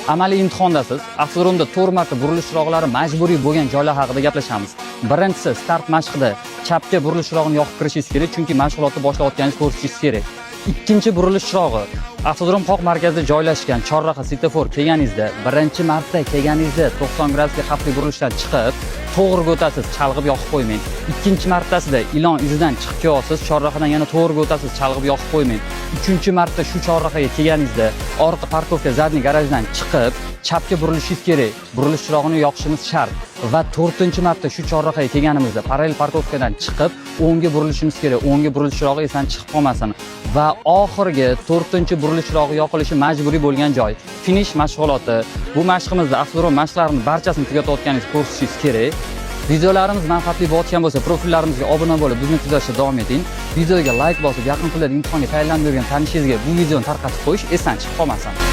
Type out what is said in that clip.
Amaliy imtihondasiz. Avtodromda 4 marta burilish chiroqlari majburiy bo'lgan joylar haqida gaplashamiz. Birinchisi, start mashqida chapga burilish chirog'ini yoqib kirishingiz kerak, chunki mashg'ulotni boshlayotganingizni ko'rishingiz kerak. Ikkinchi burilish chirog'i avtodrom qoq markazida joylashgan chorraha svetofor kelganingizda, birinchi marta kelganingizda 90 gradusga xavfli burilishdan chiqib, to'g'riga o'tasiz, chalg'ib yoqib qo'ymang. Ikkinchi martasida ilon izidan chiqib kelyapsiz, chorrahadan yana to'g'riga o'tasiz, chalg'ib yoqib qo'ymang. Uchinchi marta shu chorrahaga kelganingizda, orqa parkovka zadniy garajdan chiqib, chapga burilishingiz kerak. Burilish chirog'ini yoqishimiz shart. Va 4-marta shu chorrahaga kelganimizda parallel parkovkadan chiqib, o'ngga burilishimiz kerak. O'ngga burilish chirog'i esdan chiqib qolmasin. Va oxirgi 4-burilish chirog'i yoqilishi majburiy bo'lgan joy. Finish mashg'uloti. Bu mashqimizda avtodrom mashqlarining barchasini tugatayotganingizni ko'rsatishimiz kerak. Videolarimiz manfaatli bo'layotgan bo'lsa, profillarimizga obuna bo'lib, bizni kuzatishda davom eting. Videoga like bosib, yaqin kunlarda imtihonga tayyorlanib yurgan tanishingizga bu videoni tarqatib qo'yish esdan chiqib qolmasin.